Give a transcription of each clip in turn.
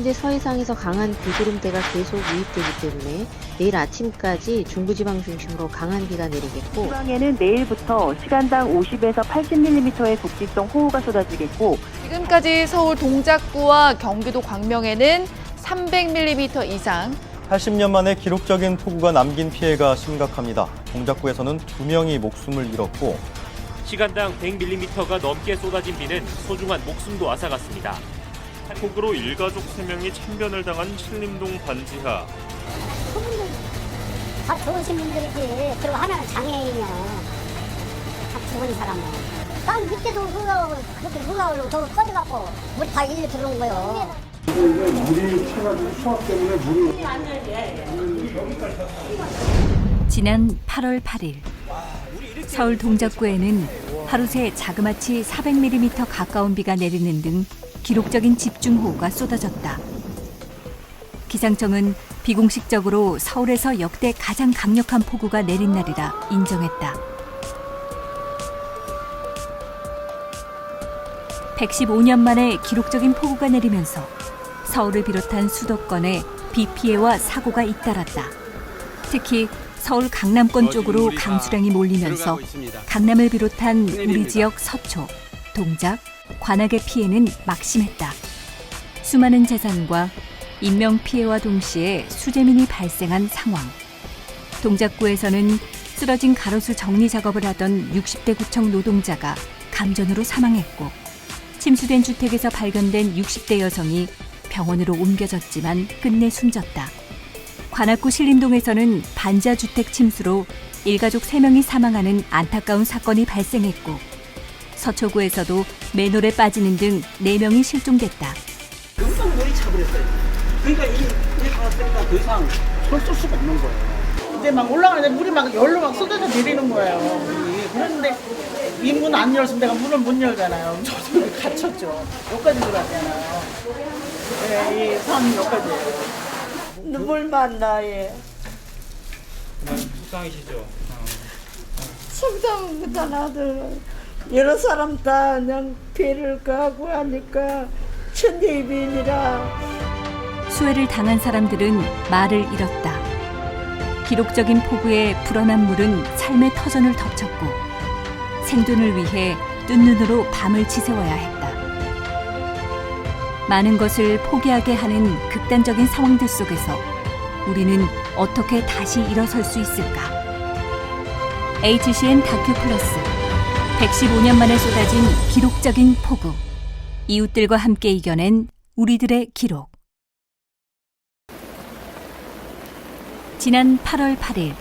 현재 서해상에서 강한 비구름대가 계속 유입되기 때문에 내일 아침까지 중부지방 중심으로 강한 비가 내리겠고, 지방에는 내일부터 시간당 50에서 80mm의 북지성 호우가 쏟아지겠고, 지금까지 서울 동작구와 경기도 광명에는 300mm 이상, 80년 만에 기록적인 폭우가 남긴 피해가 심각합니다. 동작구에서는 2명이 목숨을 잃었고, 시간당 100mm가 넘게 쏟아진 비는 소중한 목숨도 앗아갔습니다. 폭우로 일가족 3명이 참변을 당한 신림동 반지하. 그분들 다 좋으신 분들이지. 그리고 하나는 장애인이야. 다 죽은 사람은. 땅 밑에도 그렇게 흘러 저 꺼져갖고 물이 다 일로 들어온 거예요. 물이 차가지고 수압 때문에 물이. 지난 8월 8일 서울 동작구에는 하루 새 자그마치 400mm 가까운 비가 내리는 등 기록적인 집중호우가 쏟아졌다. 기상청은 비공식적으로 서울에서 역대 가장 강력한 폭우가 내린 날이라 인정했다. 115년 만에 기록적인 폭우가 내리면서 서울을 비롯한 수도권에 비 피해와 사고가 잇따랐다. 특히 서울 강남권 쪽으로 강수량이 몰리면서 강남을 비롯한 우리 지역 서초, 동작, 관악의 피해는 막심했다. 수많은 재산과 인명 피해와 동시에 수재민이 발생한 상황. 동작구에서는 쓰러진 가로수 정리 작업을 하던 60대 구청 노동자가 감전으로 사망했고, 침수된 주택에서 발견된 60대 여성이 병원으로 옮겨졌지만 끝내 숨졌다. 관악구 신림동에서는 반지하 주택 침수로 일가족 3명이 사망하는 안타까운 사건이 발생했고, 서초구에서도 맨홀에 빠지는 등 4명이 실종됐다. 금방 물이 차버렸어요. 그러니까 이 강압되니까 더 이상 손 쓸 수가 없는 거예요. 이제 막 올라가는데 물이 막 열로 막 쏟아져 내리는 거예요. 물이. 그런데 이 문 안 열었으면 내가 문을 못 열잖아요. 저도 여기 갇혔죠. 여기까지 들어왔잖아요. 네, 이 산 여기까지예요. 눈물만 나요. 속상이시죠? 속상합니다. 나도 여러 사람 다 그냥 배를 가고 하니까 천대이민이라. 수해를 당한 사람들은 말을 잃었다. 기록적인 폭우에 불어난 물은 삶의 터전을 덮쳤고, 생존을 위해 뜬 눈으로 밤을 지새워야 했다. 많은 것을 포기하게 하는 극단적인 상황들 속에서 우리는 어떻게 다시 일어설 수 있을까? HCN 다큐 플러스 115년 만에 쏟아진 기록적인 폭우. 이웃들과 함께 이겨낸 우리들의 기록. 지난 8월 8일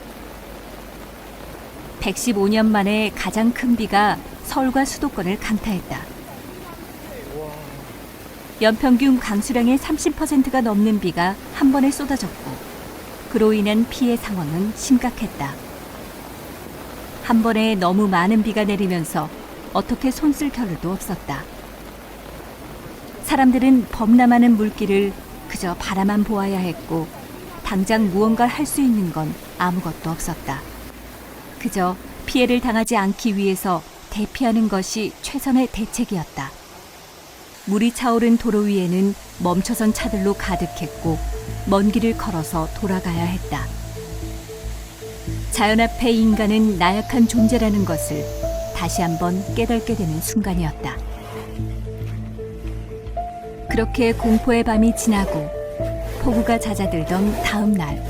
115년 만에 가장 큰 비가 서울과 수도권을 강타했다. 연평균 강수량의 30%가 넘는 비가 한 번에 쏟아졌고, 그로 인한 피해 상황은 심각했다. 한 번에 너무 많은 비가 내리면서 어떻게 손쓸 겨를도 없었다. 사람들은 범람하는 물길을 그저 바라만 보아야 했고, 당장 무언가를 할 수 있는 건 아무것도 없었다. 그저 피해를 당하지 않기 위해서 대피하는 것이 최선의 대책이었다. 물이 차오른 도로 위에는 멈춰선 차들로 가득했고, 먼 길을 걸어서 돌아가야 했다. 자연 앞에 인간은 나약한 존재라는 것을 다시 한번 깨닫게 되는 순간이었다. 그렇게 공포의 밤이 지나고 폭우가 잦아들던 다음 날,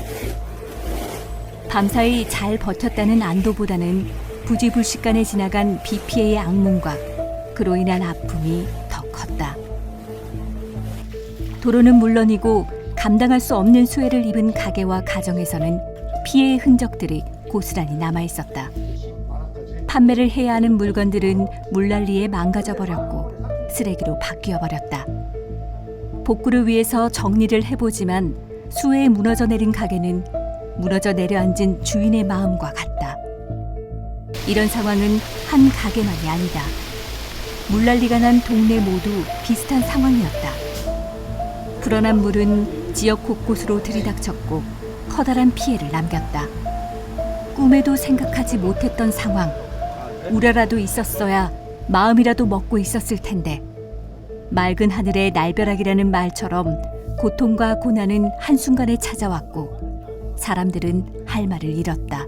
밤사이 잘 버텼다는 안도보다는 부지불식간에 지나간 비 피해의 악몽과 그로 인한 아픔이 더 컸다. 도로는 물론이고 감당할 수 없는 수해를 입은 가게와 가정에서는 피해의 흔적들이 고스란히 남아있었다. 판매를 해야 하는 물건들은 물난리에 망가져 버렸고 쓰레기로 바뀌어 버렸다. 복구를 위해서 정리를 해보지만 수해에 무너져 내린 가게는 무너져 내려앉은 주인의 마음과 같다. 이런 상황은 한 가게만이 아니다. 물난리가 난 동네 모두 비슷한 상황이었다. 불어난 물은 지역 곳곳으로 들이닥쳤고 커다란 피해를 남겼다. 꿈에도 생각하지 못했던 상황. 우려라도 있었어야 마음이라도 먹고 있었을 텐데, 맑은 하늘의 날벼락이라는 말처럼 고통과 고난은 한순간에 찾아왔고 사람들은 할 말을 잃었다.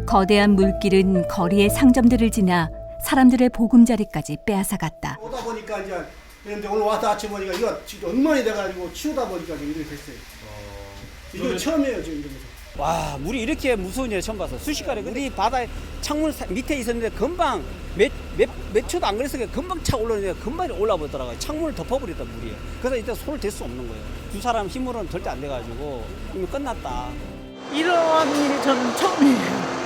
거대한 물길은 거리의 상점들을 지나 사람들의 보금자리까지 빼앗아갔다. 오다 보니까 이제 그런데 오늘 와서 아침 보니까 이거 진짜 엉망이 돼가지고 치우다 보니까 지금 이렇게 됐어요. 이거 처음이에요 지금 이러면서. 와, 물이 이렇게 무서운 일 처음 봤어. 순식간에 우리 바다에 창문 밑에 있었는데 금방 몇 초도 안 그래서 금방 차 올라오는데 금방 올라오더라고요. 창문을 덮어버렸다 물이. 그래서 일단 손을 댈 수 없는 거예요. 두 사람 힘으로는 절대 안 돼가지고 이미 끝났다. 이런 일이 저는 처음이에요.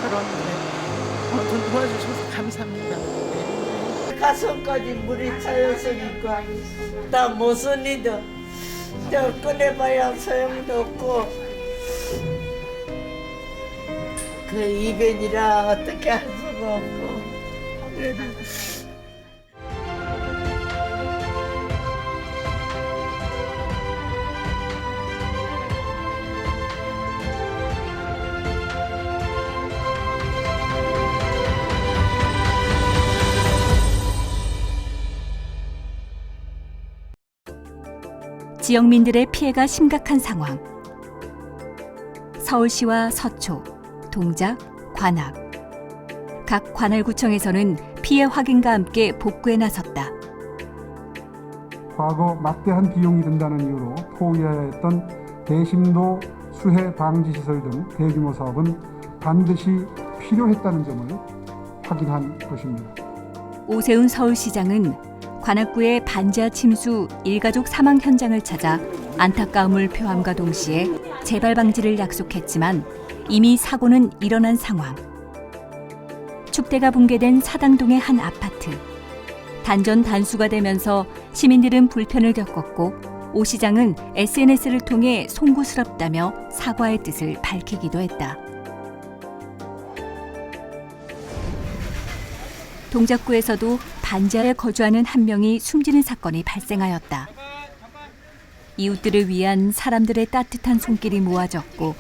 그런데 좀 도와주셔서 감사합니다. 가슴까지 물이 차였으니까 나 무슨 일도 저 꺼내봐야 소용도 없고 그 이변이라 어떻게 할 수가 없고 그래도 지역민들의 피해가 심각한 상황. 서울시와 서초, 동작, 관악. 각 관할구청에서는 피해 확인과 함께 복구에 나섰다. 과거 막대한 비용이 든다는 이유로 포기해야 했던 대심도 수해 방지 시설 등 대규모 사업은 반드시 필요했다는 점을 확인한 것입니다. 오세훈 서울시장은 관악구의 반지하 침수 일가족 사망 현장을 찾아 안타까움을 표함과 동시에 재발 방지를 약속했지만 이미 사고는 일어난 상황. 축대가 붕괴된 사당동의 한 아파트. 단전 단수가 되면서 시민들은 불편을 겪었고 오 시장은 SNS를 통해 송구스럽다며 사과의 뜻을 밝히기도 했다. 동작구에서도 반지하에 거주하는 한 명이 숨지는 사건이 발생하였다. 이웃들을 위한 사람들의 따뜻한 손길이 모아졌고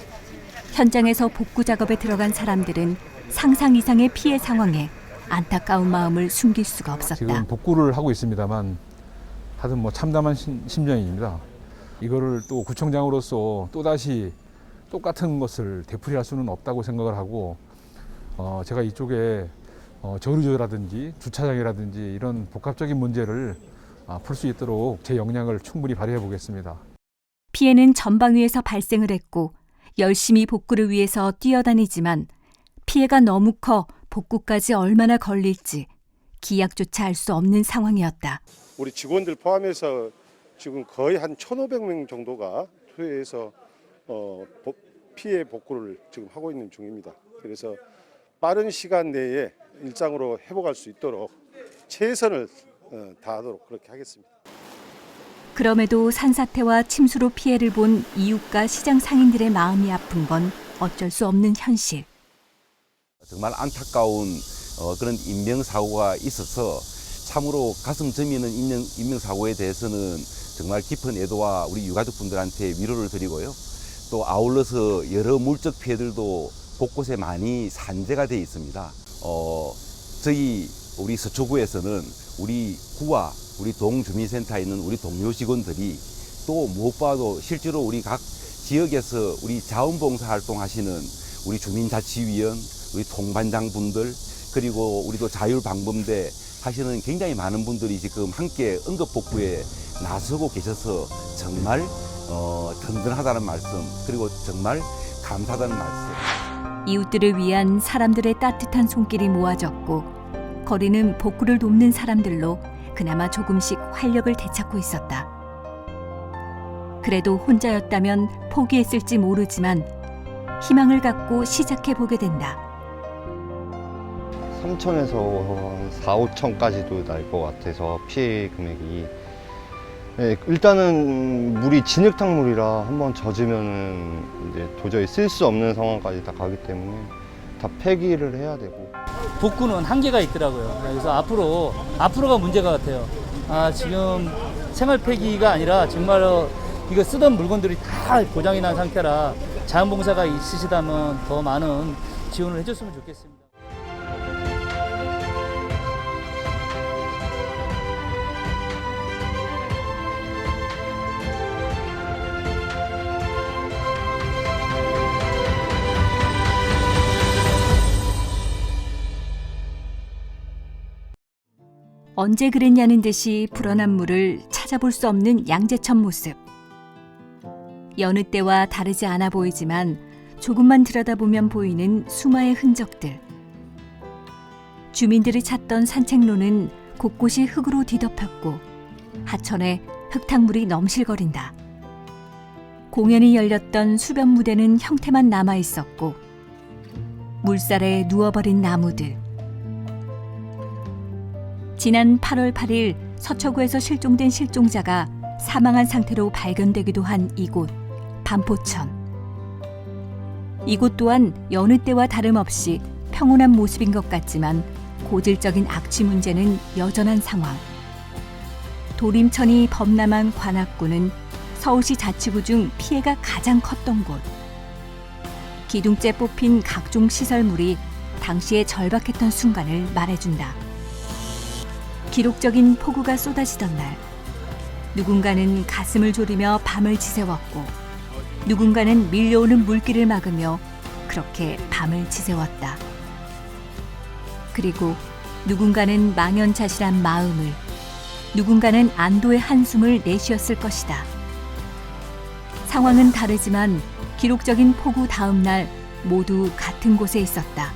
현장에서 복구 작업에 들어간 사람들은 상상 이상의 피해 상황에 안타까운 마음을 숨길 수가 없었다. 지금 복구를 하고 있습니다만 하여튼 참담한 심정입니다. 이거를 또 구청장으로서 또다시 똑같은 것을 되풀이할 수는 없다고 생각을 하고 제가 이쪽에 저류조라든지 주차장이라든지 이런 복합적인 문제를 풀 수 있도록 제 역량을 충분히 발휘해 보겠습니다. 피해는 전방위에서 발생을 했고 열심히 복구를 위해서 뛰어다니지만 피해가 너무 커 복구까지 얼마나 걸릴지 기약조차 알 수 없는 상황이었다. 우리 직원들 포함해서 지금 거의 한 1,500명 정도가 투에서 피해 복구를 지금 하고 있는 중입니다. 그래서 빠른 시간 내에 일상으로 회복할 수 있도록 최선을 다하도록 그렇게 하겠습니다. 그럼에도 산사태와 침수로 피해를 본 이웃과 시장 상인들의 마음이 아픈 건 어쩔 수 없는 현실. 정말 안타까운 그런 인명사고가 있어서 참으로 가슴 저미는 인명사고에 대해서는 정말 깊은 애도와 우리 유가족분들한테 위로를 드리고요. 또 아울러서 여러 물적 피해들도 곳곳에 많이 산재가 되어 있습니다. 저희 우리 서초구에서는 우리 구와 우리 동주민센터에 있는 우리 동료 직원들이 또 무엇보다도 실제로 우리 각 지역에서 우리 자원봉사 활동하시는 우리 주민자치위원, 우리 통반장분들 그리고 우리도 자율방범대 하시는 굉장히 많은 분들이 지금 함께 응급복구에 나서고 계셔서 정말 든든하다는 말씀 그리고 정말 감사하다는 말씀. 이웃들을 위한 사람들의 따뜻한 손길이 모아졌고 거리는 복구를 돕는 사람들로 그나마 조금씩 활력을 되찾고 있었다. 그래도 혼자였다면 포기했을지 모르지만 희망을 갖고 시작해보게 된다. 3천에서 4, 5천까지도 날 것 같아서 피해 금액이 일단은 물이 진흙탕물이라 한번 젖으면은 이제 도저히 쓸 수 없는 상황까지 다 가기 때문에 다 폐기를 해야 되고 복구는 한계가 있더라고요. 그래서 앞으로가 문제가 같아요. 지금 생활 폐기가 아니라 정말로 이거 쓰던 물건들이 다 고장이 난 상태라 자원봉사가 있으시다면 더 많은 지원을 해줬으면 좋겠습니다. 언제 그랬냐는 듯이 불어난 물을 찾아볼 수 없는 양재천 모습. 여느 때와 다르지 않아 보이지만 조금만 들여다보면 보이는 수마의 흔적들. 주민들이 찾던 산책로는 곳곳이 흙으로 뒤덮였고 하천에 흙탕물이 넘실거린다. 공연이 열렸던 수변 무대는 형태만 남아 있었고 물살에 누워버린 나무들. 지난 8월 8일 서초구에서 실종된 실종자가 사망한 상태로 발견되기도 한 이곳, 반포천. 이곳 또한 여느 때와 다름없이 평온한 모습인 것 같지만 고질적인 악취 문제는 여전한 상황. 도림천이 범람한 관악구는 서울시 자치구 중 피해가 가장 컸던 곳. 기둥째 뽑힌 각종 시설물이 당시의 절박했던 순간을 말해준다. 기록적인 폭우가 쏟아지던 날, 누군가는 가슴을 졸이며 밤을 지새웠고 누군가는 밀려오는 물길을 막으며 그렇게 밤을 지새웠다. 그리고 누군가는 망연자실한 마음을, 누군가는 안도의 한숨을 내쉬었을 것이다. 상황은 다르지만 기록적인 폭우 다음 날 모두 같은 곳에 있었다.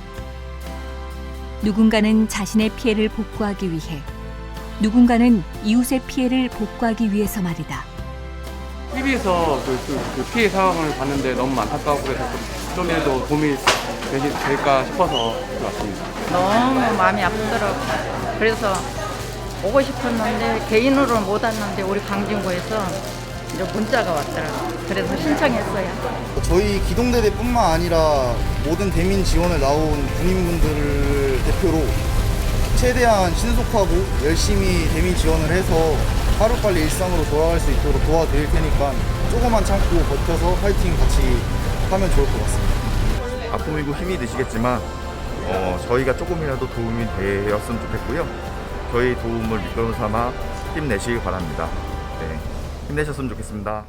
누군가는 자신의 피해를 복구하기 위해, 누군가는 이웃의 피해를 복구하기 위해서 말이다. TV에서 그 피해 상황을 봤는데 너무 안타까워 그래서 좀이라도 도움이 될까 싶어서 왔습니다. 너무 마음이 아프더라고요. 그래서 오고 싶었는데 개인으로는 못 왔는데 우리 강진구에서 이제 문자가 왔더라고요. 그래서 신청했어요. 저희 기동대대뿐만 아니라 모든 대민 지원을 나온 군인분들을 대표로 최대한 신속하고 열심히 대민 지원을 해서 하루빨리 일상으로 돌아갈 수 있도록 도와드릴 테니까 조금만 참고 버텨서 파이팅 같이 하면 좋을 것 같습니다. 아픔이고 힘이 드시겠지만 저희가 조금이라도 도움이 되었으면 좋겠고요. 저희 도움을 밑거름 삼아 힘내시길 바랍니다. 네, 힘내셨으면 좋겠습니다.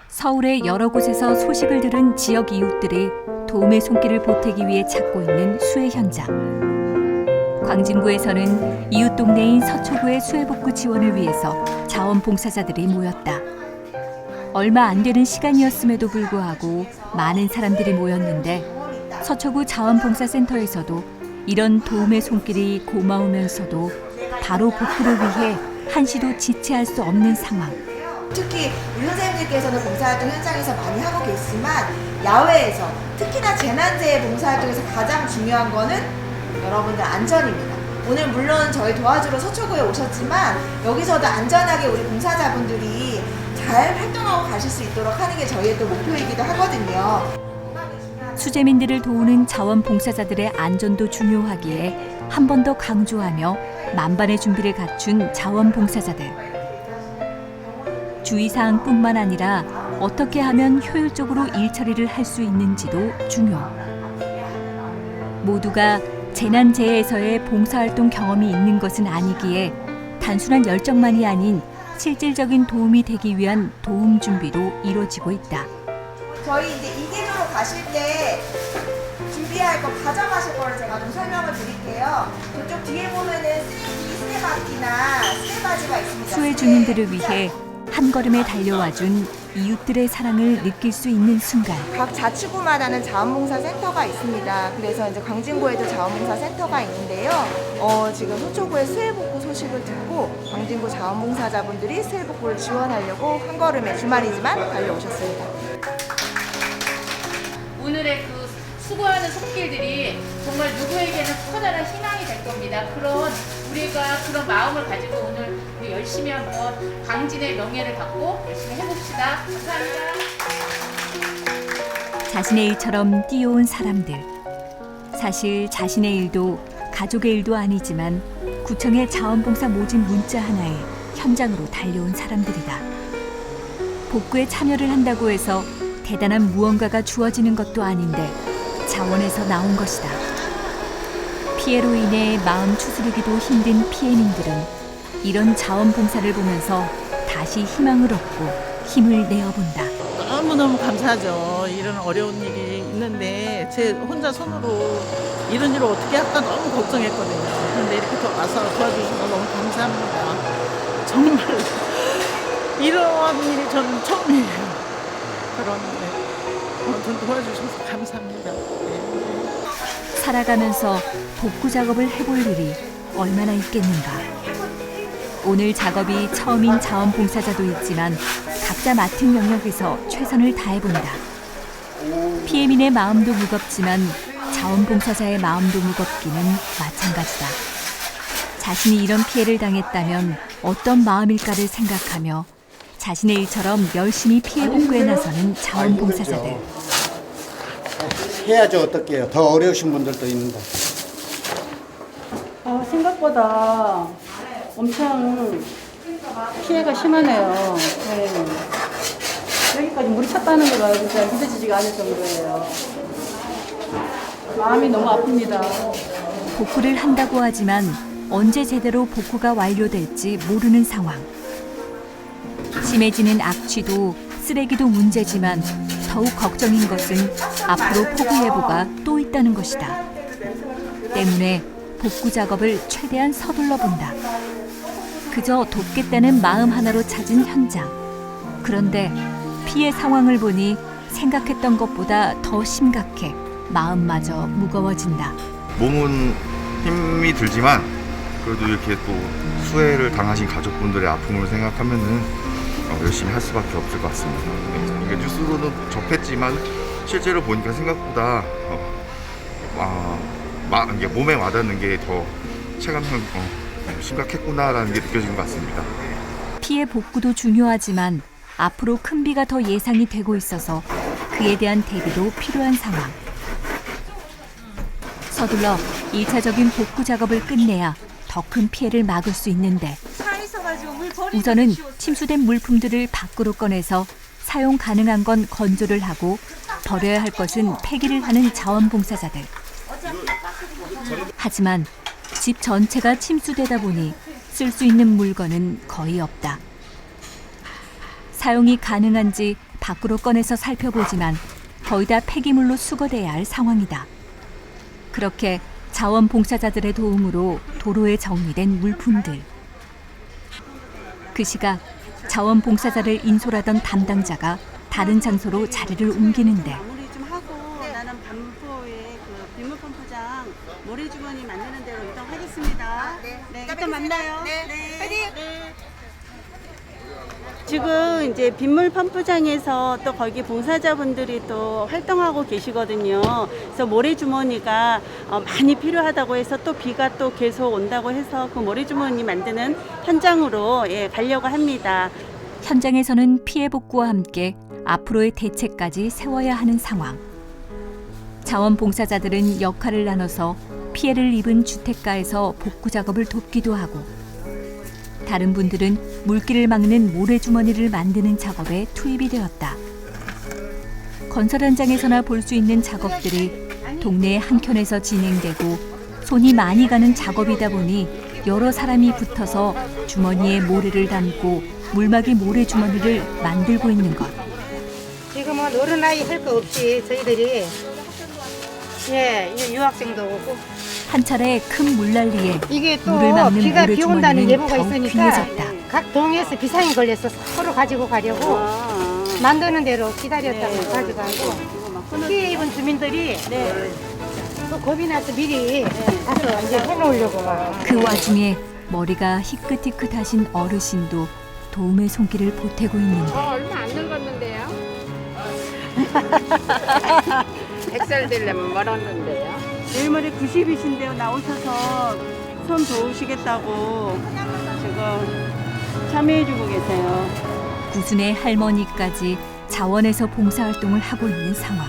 서울의 여러 곳에서 소식을 들은 지역 이웃들이 도움의 손길을 보태기 위해 찾고 있는 수해 현장. 광진구에서는 이웃 동네인 서초구의 수해복구 지원을 위해서 자원봉사자들이 모였다. 얼마 안 되는 시간이었음에도 불구하고 많은 사람들이 모였는데 서초구 자원봉사센터에서도 이런 도움의 손길이 고마우면서도 바로 복구를 위해 한시도 지체할 수 없는 상황. 특히 우리 선생님들께서는 봉사활동 현장에서 많이 하고 계시지만 야외에서 특히나 재난재해 봉사활동에서 가장 중요한 거는 여러분들 안전입니다. 오늘 물론 저희 도와주러 서초구에 오셨지만 여기서도 안전하게 우리 봉사자분들이 잘 활동하고 가실 수 있도록 하는 게 저희의 또 목표이기도 하거든요. 수재민들을 도우는 자원봉사자들의 안전도 중요하기에 한 번 더 강조하며 만반의 준비를 갖춘 자원봉사자들. 주의사항뿐만 아니라 어떻게 하면 효율적으로 일처리를 할 수 있는지도 중요. 모두가 재난재해에서의 봉사활동 경험이 있는 것은 아니기에 단순한 열정만이 아닌 실질적인 도움이 되기 위한 도움 준비도 이루어지고 있다. 저희 이제 2계절로 가실 때 준비할 거, 가져가실 거를 제가 좀 설명을 드릴게요. 저쪽 뒤에 보면은 쓰레바퀴나 쓰레바지가 있습니다. 수해 주민들을 위해 한 걸음에 달려와준 이웃들의 사랑을 느낄 수 있는 순간. 각 자치구마다는 자원봉사센터가 있습니다. 그래서 이제 광진구에도 자원봉사센터가 있는데요. 지금 서초구의 수해복구 소식을 듣고 광진구 자원봉사자분들이 수해복구를 지원하려고 한 걸음에 주말이지만 달려오셨습니다. 오늘의 그 수고하는 손길들이 정말 누구에게는 커다란 희망이 될 겁니다. 그런 우리가 그런 마음을 가지고 오늘 우리 열심히 한번 광진의 명예를 받고 열심히 해봅시다. 감사합니다. 자신의 일처럼 뛰어온 사람들. 사실 자신의 일도 가족의 일도 아니지만 구청의 자원봉사 모집 문자 하나에 현장으로 달려온 사람들이다. 복구에 참여를 한다고 해서 대단한 무언가가 주어지는 것도 아닌데 자원에서 나온 것이다. 피해로 인해 마음 추스르기도 힘든 피해민들은 이런 자원봉사를 보면서 다시 희망을 얻고 힘을 내어본다. 너무너무 감사하죠. 이런 어려운 일이 있는데 제 혼자 손으로 이런 일을 어떻게 할까 너무 걱정했거든요. 그런데 이렇게 와서 도와주셔서 너무 감사합니다. 정말 이런 일이 저는 처음이에요. 그런데 아무튼 도와주셔서 감사합니다. 살아가면서 복구 작업을 해볼 일이 얼마나 있겠는가. 오늘 작업이 처음인 자원봉사자도 있지만 각자 맡은 영역에서 최선을 다해본다. 피해민의 마음도 무겁지만 자원봉사자의 마음도 무겁기는 마찬가지다. 자신이 이런 피해를 당했다면 어떤 마음일까를 생각하며 자신의 일처럼 열심히 피해 복구에 나서는 자원봉사자들. 해야죠. 어떻게 해요. 더 어려우신 분들도 있는데. 생각보다 엄청 피해가 심하네요. 네. 여기까지 물이 찼다는 거가 진짜 믿어지지가 않을 정도예요. 마음이 너무 아픕니다. 복구를 한다고 하지만 언제 제대로 복구가 완료될지 모르는 상황. 심해지는 악취도 쓰레기도 문제지만 더욱 걱정인 것은 앞으로 폭우 예보가 또 있다는 것이다. 때문에 복구 작업을 최대한 서둘러 본다. 그저 돕겠다는 마음 하나로 찾은 현장. 그런데 피해 상황을 보니 생각했던 것보다 더 심각해 마음마저 무거워진다. 몸은 힘이 들지만 그래도 이렇게 또 수해를 당하신 가족분들의 아픔을 생각하면은 열심히 할 수밖에 없을 것 같습니다. 이게 뉴스로는 접했지만 실제로 보니까 생각보다 이게 몸에 와닿는 게 더 체감상 심각했구나라는 게 느껴지는 것 같습니다. 피해 복구도 중요하지만 앞으로 큰 비가 더 예상이 되고 있어서 그에 대한 대비도 필요한 상황. 서둘러 1차적인 복구 작업을 끝내야 더 큰 피해를 막을 수 있는데 우선은 침수된 물품들을 밖으로 꺼내서 사용 가능한 건 건조를 하고 버려야 할 것은 폐기를 하는 자원봉사자들. 하지만 집 전체가 침수되다 보니 쓸 수 있는 물건은 거의 없다. 사용이 가능한지 밖으로 꺼내서 살펴보지만 거의 다 폐기물로 수거돼야 할 상황이다. 그렇게 자원봉사자들의 도움으로 도로에 정리된 물품들. 그 시각 자원봉사자를 인솔하던 담당자가 다른 장소로 자리를 옮기는데 마무리 좀 하고 나는 반포에 그 빗물펌프장 모래주머니 만드는 데로 이동하겠습니다. 네, 이따 만나요. 네. 지금 이제 빗물 펌프장에서 또 거기 봉사자분들이 또 활동하고 계시거든요. 그래서 모래주머니가 많이 필요하다고 해서 또 비가 또 계속 온다고 해서 그 모래주머니 만드는 현장으로 가려고 합니다. 현장에서는 피해 복구와 함께 앞으로의 대책까지 세워야 하는 상황. 자원봉사자들은 역할을 나눠서 피해를 입은 주택가에서 복구 작업을 돕기도 하고 다른 분들은 물길을 막는 모래주머니를 만드는 작업에 투입이 되었다. 건설 현장에서나 볼 수 있는 작업들이 동네 한켠에서 진행되고 손이 많이 가는 작업이다 보니 여러 사람이 붙어서 주머니에 모래를 담고 물막이 모래주머니를 만들고 있는 것. 지금은 어른아이 할 거 없이 저희들이 유학생도 오고 한 차례 큰 물난리에 이게 또 물을 막는 비가 비 온다는 모래주머니는 예보가 더욱 있으니까 귀해졌다. 각 동에서 비상이 걸려서 서로 가지고 가려고 만드는 대로 기다렸다가 가져가고 피해 입은 주민들이 또 겁이 나서 미리 가서 이제 해놓으려고 막. 그 와중에 머리가 희끗희끗하신 어르신도 도움의 손길을 보태고 있는데 얼마 안 늙었는데요? 100살 되려면 멀었는데요. 내일 모레 90이신데요. 나오셔서 손 도우시겠다고 지금 참여해주고 계세요. 구순의 할머니까지 자원에서 봉사활동을 하고 있는 상황.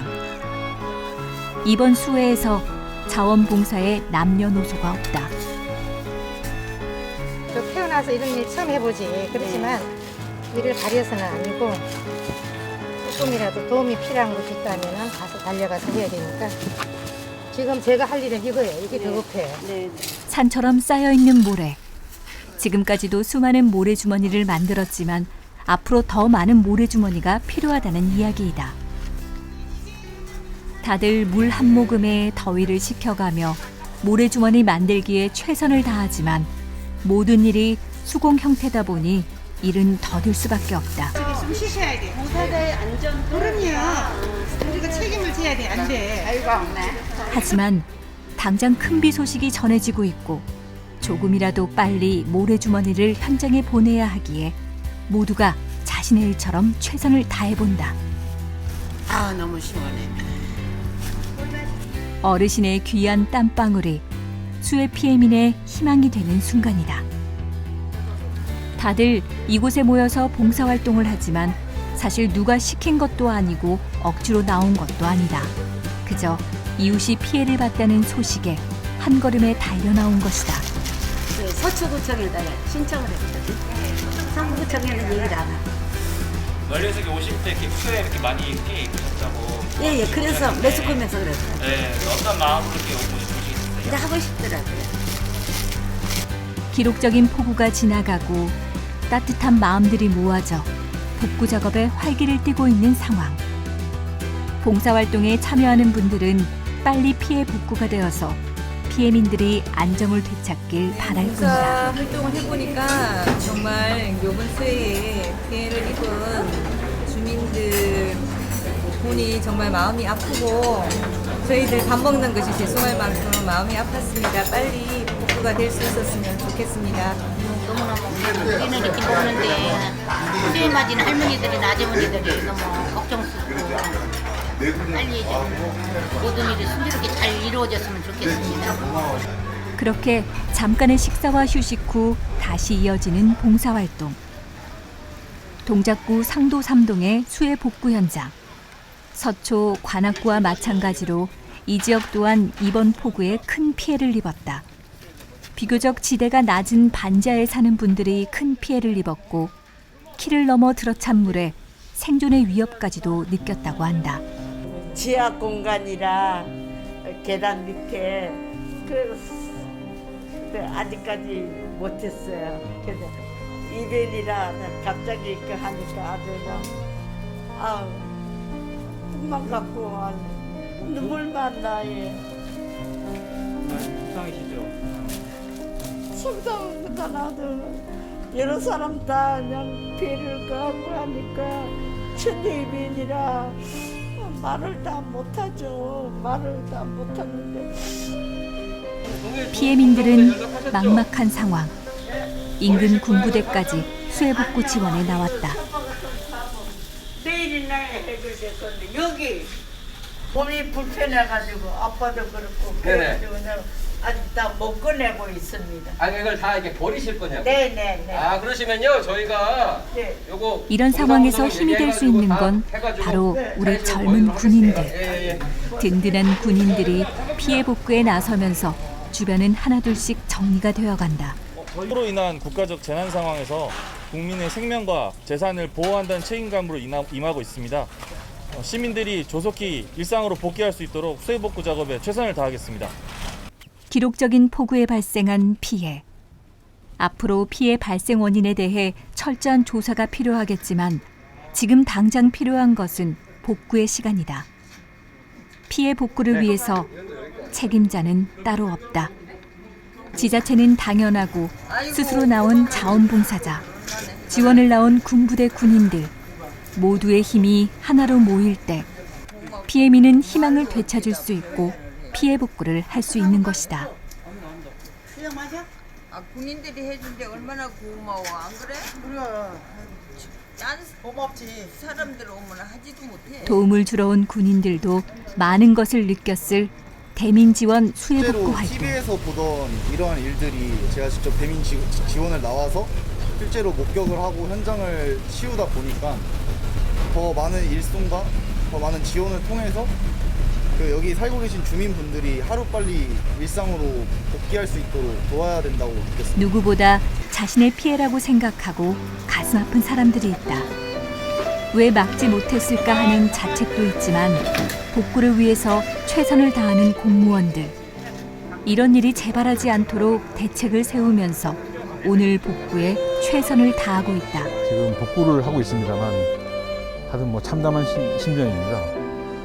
이번 수해에서 자원봉사에 남녀노소가 없다. 저 태어나서 이런 일 처음 해보지. 그렇지만 일을 가려서는 아니고 조금이라도 도움이 필요한 곳이 있다면 가서 달려가서 해야 되니까 지금 제가 할 일은 이거예요. 이게 더 급해요. 네. 산처럼 쌓여있는 모래. 지금까지도 수많은 모래주머니를 만들었지만 앞으로 더 많은 모래주머니가 필요하다는 이야기이다. 다들 물 한 모금에 더위를 식혀가며 모래주머니 만들기에 최선을 다하지만 모든 일이 수공 형태다 보니 일은 더딜 수밖에 없다. 숨 쉬셔야 돼. 봉사자의 안전. 그럼요. 우리가 책임을 져야 돼. 안 돼. 아이고, 없네. 하지만 당장 큰 비 소식이 전해지고 있고 조금이라도 빨리 모래주머니를 현장에 보내야 하기에 모두가 자신의 일처럼 최선을 다해본다. 아, 너무 시원해. 어르신의 귀한 땀방울이 수해 피해민의 희망이 되는 순간이다. 다들 이곳에 모여서 봉사활동을 하지만 사실 누가 시킨 것도 아니고 억지로 나온 것도 아니다. 그저 이웃이 피해를 봤다는 소식에 한 걸음에 달려 나온 것이다. 서초구청에다가 신청을 했거든. 상구청에는 얘기를 안 하고. 멀리서 이렇게 오실 때 이렇게 수해 이렇게 많이 피해 입으셨다고. 예, 그래서 매스컴에서 그랬어요. 네, 어떤 마음으로 이렇게 오시겠어요? 근데 하고 싶더라고요. 기록적인 폭우가 지나가고 따뜻한 마음들이 모아져 복구 작업에 활기를 띠고 있는 상황. 봉사활동에 참여하는 분들은 빨리 피해 복구가 되어서 피해민들이 안정을 되찾길 바랄 뿐이다. 활동을 해보니까 정말 이번 수해에 피해를 입은 주민들 보니 정말 마음이 아프고 저희들 밥 먹는 것이 죄송할 만큼 마음이 아팠습니다. 빨리 복구가 될 수 있었으면 좋겠습니다. 너무나 우리는 이렇게 먹는데 수해 맞은 할머니들이나 아주머니들이 너무 걱정스럽고 빨리 좀 모든 일이 순조롭게 잘 이루어졌으면 좋겠습니다. 그렇게 잠깐의 식사와 휴식 후 다시 이어지는 봉사활동. 동작구 상도 3동의 수해 복구 현장. 서초 관악구와 마찬가지로 이 지역 또한 이번 폭우에 큰 피해를 입었다. 비교적 지대가 낮은 반지하에 사는 분들이 큰 피해를 입었고 키를 넘어 들어찬 물에 생존의 위협까지도 느꼈다고 한다. 지하 공간이라 계단 밑에 아직까지 못했어요. 그래서 이변이라 갑자기 이렇게 하니까 아주 꿈만 갖고 눈물만 나요. 속상이시죠? 속상하다 나도 여러 사람 다 그냥 피해를 가고 하니까 천대이변이라 말을 다 못하죠. 말을 다 못하는데 피해민들은 막막한 상황. 인근 군부대까지 수해복구 지원에 나왔다. 내일이나 해주실 건데 여기 몸이 불편해가지고 아빠도 그렇고 그래가지고 아직 다 못 꺼내고 있습니다. 아, 이걸 다 이렇게 버리실 거냐고? 네네네. 아, 그러시면요 저희가 요거 이런 상황에서 힘이 될 수 있는 건 바로 우리 젊은 군인들. 든든한 군인들이 피해 복구에 나서면서 주변은 하나둘씩 정리가 되어간다. 폭우로 인한 국가적 재난 상황에서 국민의 생명과 재산을 보호한다는 책임감으로 임하고 있습니다. 시민들이 조속히 일상으로 복귀할 수 있도록 수해 복구 작업에 최선을 다하겠습니다. 기록적인 폭우에 발생한 피해. 앞으로 피해 발생 원인에 대해 철저한 조사가 필요하겠지만 지금 당장 필요한 것은 복구의 시간이다. 피해 복구를 위해서 책임자는 따로 없다. 지자체는 당연하고 스스로 나온 자원봉사자, 지원을 나온 군부대 군인들 모두의 힘이 하나로 모일 때 피해민은 희망을 되찾을 수 있고 피해 복구를 할 수 있는 것이다. 수영 맞아? 아, 군인들이 해준 게 얼마나 고마워, 안 그래? 그래. 짠 고맙지. 사람들 오면 하지도 못해. 도움을 주러 온 군인들도 많은 것을 느꼈을 대민 지원 수해 복구 활동. TV에서 보던 이러한 일들이 제가 직접 대민 지원을 나와서 실제로 목격을 하고 현장을 치우다 보니까 더 많은 일손과 더 많은 지원을 통해서 여기 살고 계신 주민분들이 하루빨리 일상으로 복귀할 수 있도록 도와야 된다고 느꼈습니다. 누구보다 자신의 피해라고 생각하고 가슴 아픈 사람들이 있다. 왜 막지 못했을까 하는 자책도 있지만 복구를 위해서 최선을 다하는 공무원들. 이런 일이 재발하지 않도록 대책을 세우면서 오늘 복구에 최선을 다하고 있다. 지금 복구를 하고 있습니다만 하여튼 뭐 참담한 심정입니다.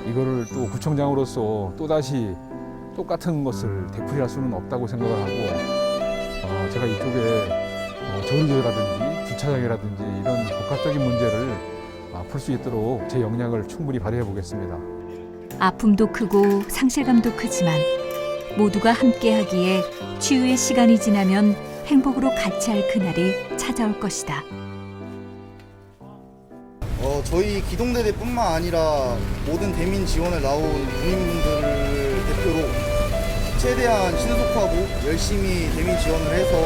이거를 또 구청장으로서 또다시 똑같은 것을 되풀이할 수는 없다고 생각을 하고 제가 이쪽에 저울조라든지 주차장이라든지 이런 복합적인 문제를 풀 수 있도록 제 역량을 충분히 발휘해 보겠습니다. 아픔도 크고 상실감도 크지만 모두가 함께하기에 치유의 시간이 지나면 행복으로 같이 할 그날이 찾아올 것이다. 저희 기동대대뿐만 아니라 모든 대민 지원에 나온 군인분들을 대표로 최대한 신속하고 열심히 대민 지원을 해서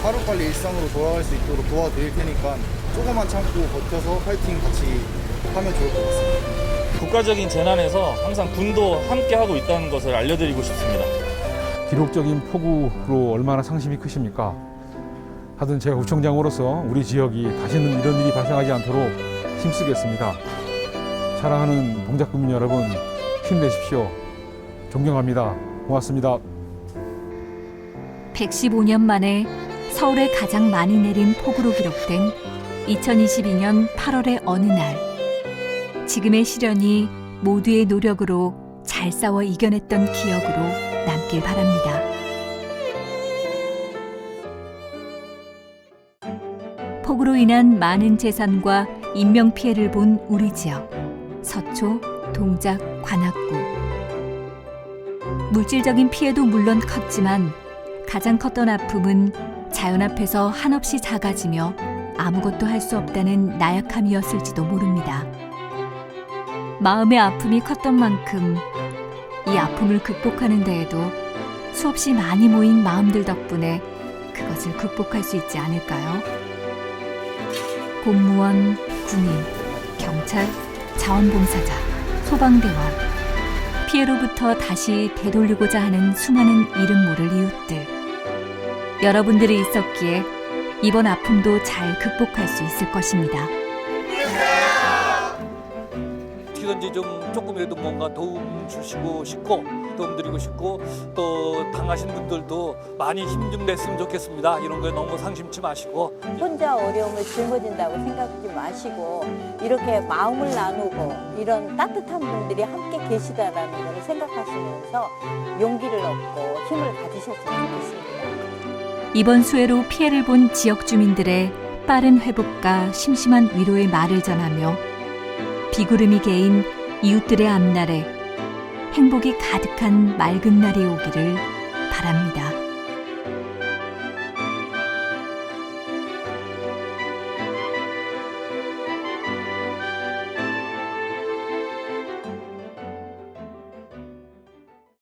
하루빨리 일상으로 돌아갈 수 있도록 도와드릴 테니까 조금만 참고 버텨서 파이팅 같이 하면 좋을 것 같습니다. 국가적인 재난에서 항상 군도 함께하고 있다는 것을 알려드리고 싶습니다. 기록적인 폭우로 얼마나 상심이 크십니까? 하여튼 제가 구청장으로서 우리 지역이 다시는 이런 일이 발생하지 않도록 힘쓰겠습니다. 사랑하는 동작구민 여러분, 힘내십시오. 존경합니다. 고맙습니다. 115년 만에 서울에 가장 많이 내린 폭우로 기록된 2022년 8월의 어느 날, 지금의 시련이 모두의 노력으로 잘 싸워 이겨냈던 기억으로 남길 바랍니다. 폭우로 인한 많은 재산과 인명피해를 본 우리 지역, 서초, 동작, 관악구. 물질적인 피해도 물론 컸지만 가장 컸던 아픔은 자연 앞에서 한없이 작아지며 아무것도 할 수 없다는 나약함이었을지도 모릅니다. 마음의 아픔이 컸던 만큼 이 아픔을 극복하는 데에도 수없이 많이 모인 마음들 덕분에 그것을 극복할 수 있지 않을까요? 공무원, 군인, 경찰, 자원봉사자, 소방대원, 피해로부터 다시 되돌리고자 하는 수많은 이름 모를 이웃들. 여러분들이 있었기에 이번 아픔도 잘 극복할 수 있을 것입니다. 어떻게든지 조금이라도 뭔가 도움 주시고 싶고 도움 드리고 싶고 또 당하신 분들도 많이 힘 좀 냈으면 좋겠습니다. 이런 거에 너무 상심치 마시고 혼자 어려움을 짊어진다고 생각하지 마시고 이렇게 마음을 나누고 이런 따뜻한 분들이 함께 계시다라는 걸 생각하시면서 용기를 얻고 힘을 가지셨으면 좋겠습니다. 이번 수해로 피해를 본 지역 주민들의 빠른 회복과 심심한 위로의 말을 전하며 비구름이 개인 이웃들의 앞날에 행복이 가득한 맑은 날이 오기를 바랍니다.